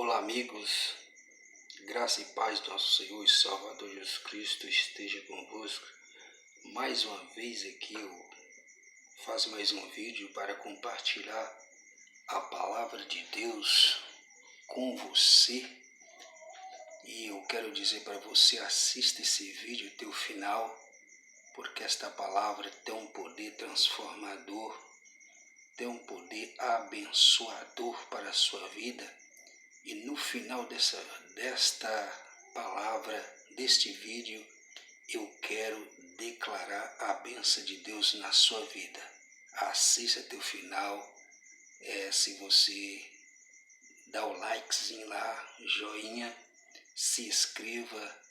Olá, amigos, graça e paz do nosso Senhor e Salvador Jesus Cristo esteja convosco. Mais uma vez aqui eu faço mais um vídeo para compartilhar a palavra de Deus com você. E eu quero dizer para você, assista esse vídeo até o final, porque esta palavra tem um poder transformador, tem um poder abençoador para a sua vida. E no final desta palavra, deste vídeo, eu quero declarar a bênção de Deus na sua vida. Assista até o final. Se você dá o likezinho lá, joinha, se inscreva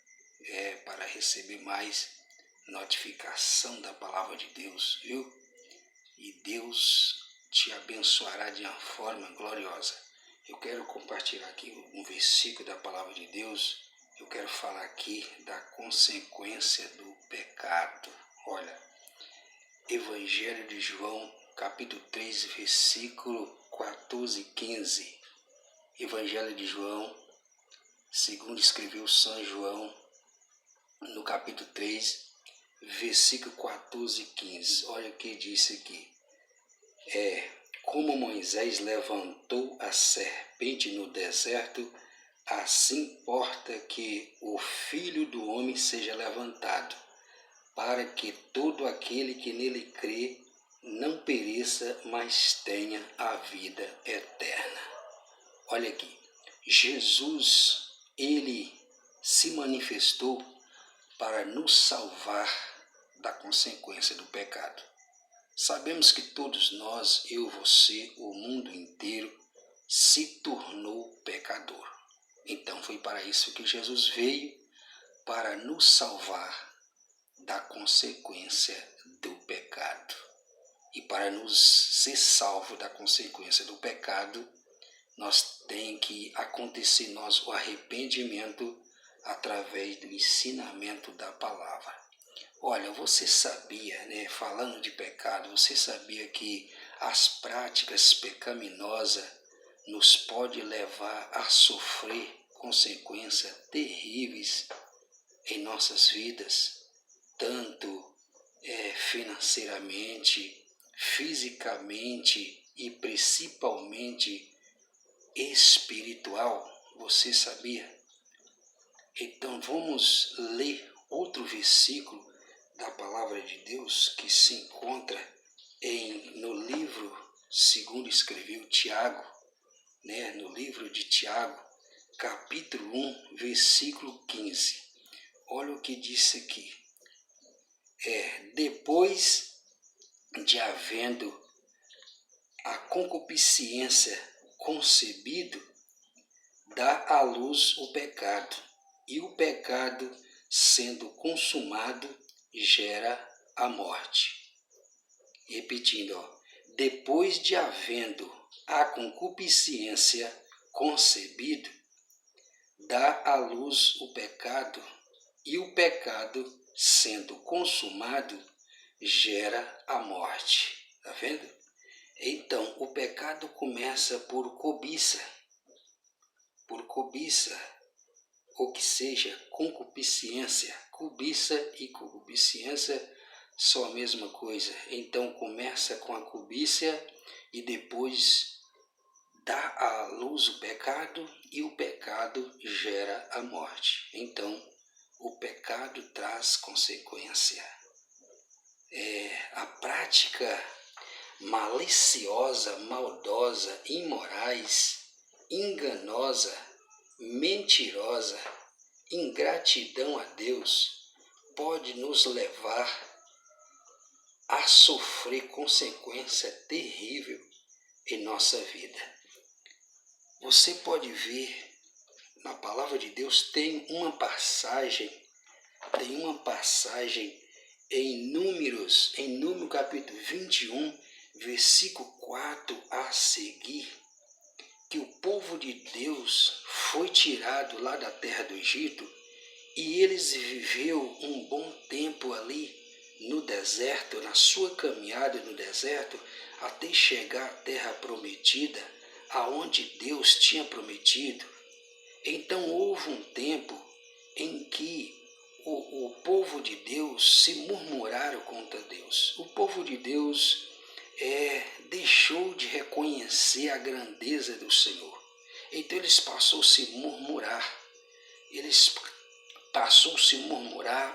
para receber mais notificação da palavra de Deus, viu? E Deus te abençoará de uma forma gloriosa. Eu quero compartilhar aqui um versículo da palavra de Deus. Eu quero falar aqui da consequência do pecado. Olha, Evangelho de João, capítulo 3, versículo 14 e 15. Evangelho de João, segundo escreveu São João, no capítulo 3, versículo 14 e 15. Olha o que disse aqui. Como Moisés levantou a serpente no deserto, assim importa que o Filho do Homem seja levantado, para que todo aquele que nele crê não pereça, mas tenha a vida eterna. Olha aqui, Jesus, ele se manifestou para nos salvar da consequência do pecado. Sabemos que todos nós, eu, você, o mundo inteiro, se tornou pecador. Então foi para isso que Jesus veio, para nos salvar da consequência do pecado. E para nos ser salvo da consequência do pecado, nós tem que acontecer em nós o arrependimento através do ensinamento da palavra. Olha, você sabia, falando de pecado, você sabia que as práticas pecaminosas nos podem levar a sofrer consequências terríveis em nossas vidas, tanto financeiramente, fisicamente e principalmente espiritual? Você sabia? Então vamos ler outro versículo da palavra de Deus que se encontra no livro, segundo escreveu Tiago, no livro de Tiago, capítulo 1, versículo 15. Olha o que disse aqui. Depois de havendo a concupiscência concebido, dá à luz o pecado, e o pecado, sendo consumado, gera a morte. Repetindo, depois de havendo a concupiscência concebido, dá à luz o pecado, e o pecado, sendo consumado, gera a morte. Está vendo? Então, o pecado começa por cobiça, ou que seja, concupiscência. Cobiça e concupiscência são a mesma coisa. Então começa com a cobiça e depois dá à luz o pecado, e o pecado gera a morte. Então o pecado traz consequência. A prática maliciosa, maldosa, imorais, enganosa, mentirosa, ingratidão a Deus pode nos levar a sofrer consequência terrível em nossa vida. Você pode ver na palavra de Deus, tem uma passagem em Número capítulo 21, versículo 4 a seguir, que o povo de Deus foi tirado lá da terra do Egito e eles viveu um bom tempo ali no deserto, na sua caminhada no deserto, até chegar à terra prometida, aonde Deus tinha prometido Então houve um tempo em que o povo de Deus se murmuraram contra Deus. O povo de Deus deixou de reconhecer a grandeza do Senhor. Então eles passou a se murmurar.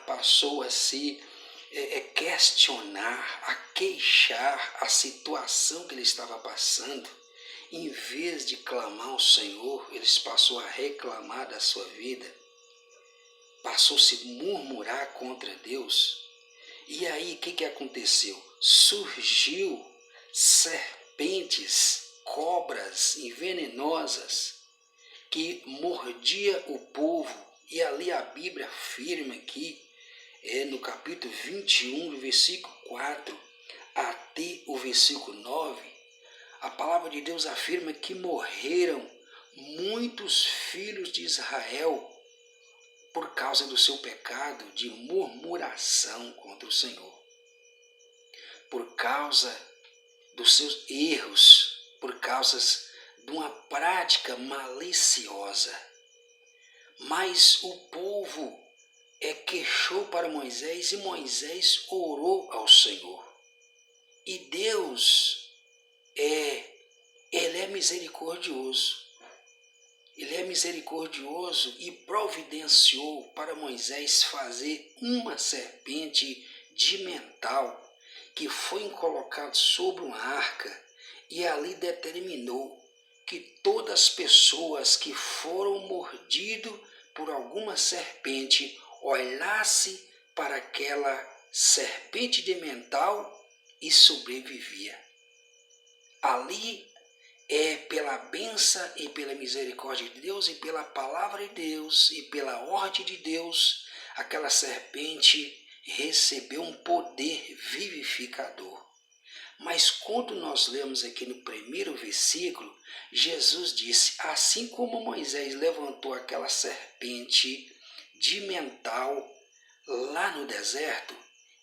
Passou a se questionar, a queixar a situação que ele estava passando. Em vez de clamar ao Senhor, eles passou a reclamar da sua vida. Passou a se murmurar contra Deus. E aí o que aconteceu? Surgiu serpentes, cobras venenosas que mordia o povo. E ali a Bíblia afirma aqui, no capítulo 21, do versículo 4 até o versículo 9, a palavra de Deus afirma que morreram muitos filhos de Israel por causa do seu pecado de murmuração contra o Senhor, por causa dos seus erros, por causa de uma prática maliciosa. Mas o povo queixou para Moisés e Moisés orou ao Senhor. E Deus, Ele é misericordioso. Ele é misericordioso e providenciou para Moisés fazer uma serpente de metal que foi colocada sobre uma arca, e ali determinou que todas as pessoas que foram mordidas por alguma serpente olhasse para aquela serpente de metal e sobrevivia. Ali pela bênção e pela misericórdia de Deus e pela palavra de Deus e pela ordem de Deus, aquela serpente recebeu um poder vivificador. Mas quando nós lemos aqui no primeiro versículo, Jesus disse: assim como Moisés levantou aquela serpente de metal lá no deserto,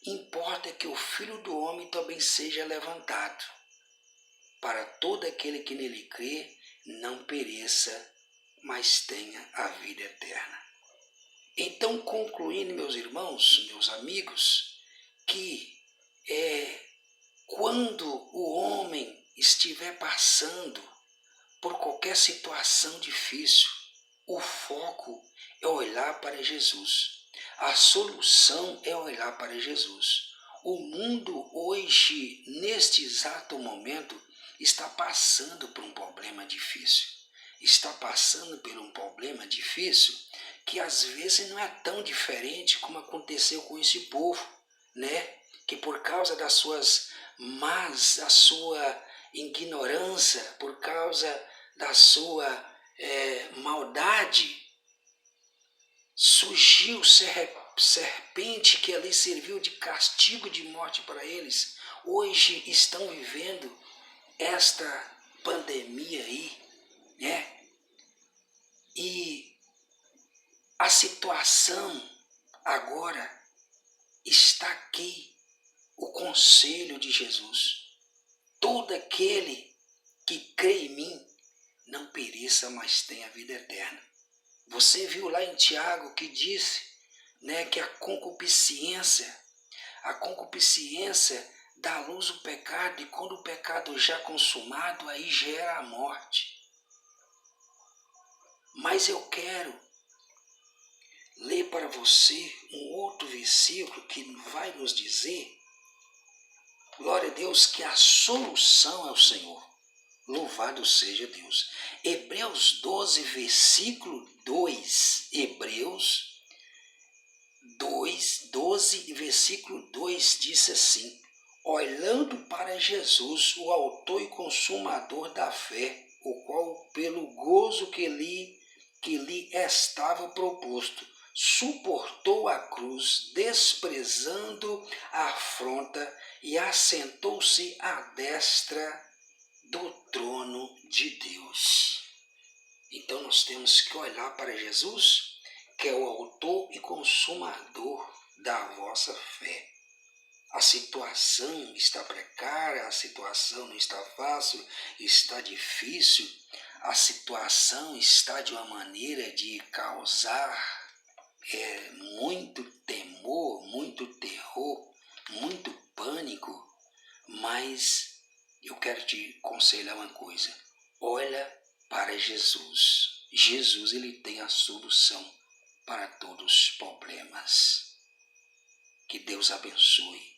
importa que o Filho do Homem também seja levantado, para todo aquele que nele crê não pereça, mas tenha a vida eterna. Então, concluindo, meus irmãos, meus amigos, que quando o homem estiver passando por qualquer situação difícil, o foco é olhar para Jesus. A solução é olhar para Jesus. O mundo hoje, neste exato momento, está passando por um problema difícil. Está passando por um problema difícil que às vezes não é tão diferente como aconteceu com esse povo, né? Que por causa das suas da sua ignorância, por causa da sua maldade, surgiu serpente que ali serviu de castigo de morte para eles. Hoje estão vivendo esta pandemia aí, né? E a situação agora está aqui, o conselho de Jesus. Todo aquele que crê em mim não pereça, mas tenha a vida eterna. Você viu lá em Tiago que disse, né, que a concupiscência dá à luz o pecado, e quando o pecado já consumado, aí gera a morte. Mas eu quero ler para você um outro versículo que vai nos dizer, glória a Deus, que a solução é o Senhor. Louvado seja Deus. Hebreus 12, versículo 2. Hebreus 12, versículo 2 diz assim: olhando para Jesus, o autor e consumador da fé, o qual, pelo gozo que lhe estava proposto, suportou a cruz, desprezando a afronta, e assentou-se à destra do trono de Deus. Então nós temos que olhar para Jesus, que é o autor e consumador da vossa fé. A situação está precária, a situação não está fácil, está difícil. a situação está de uma maneira de causar muito temor, muito terror, muito pânico, mas eu quero te aconselhar uma coisa: olha para Jesus. Jesus, ele tem a solução para todos os problemas. Que Deus abençoe.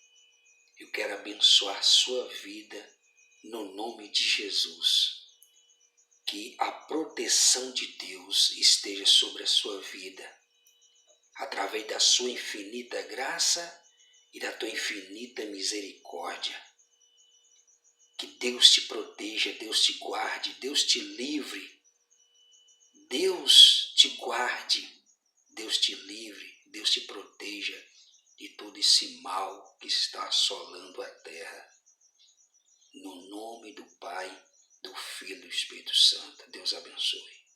Eu quero abençoar a sua vida no nome de Jesus. Que a proteção de Deus esteja sobre a sua vida, através da sua infinita graça e da tua infinita misericórdia. Que Deus te proteja, Deus te guarde, Deus te livre, Deus te guarde, Deus te livre, Deus te proteja de todo esse mal que está assolando a terra. No nome do Pai, do Filho e do Espírito Santo. Deus abençoe.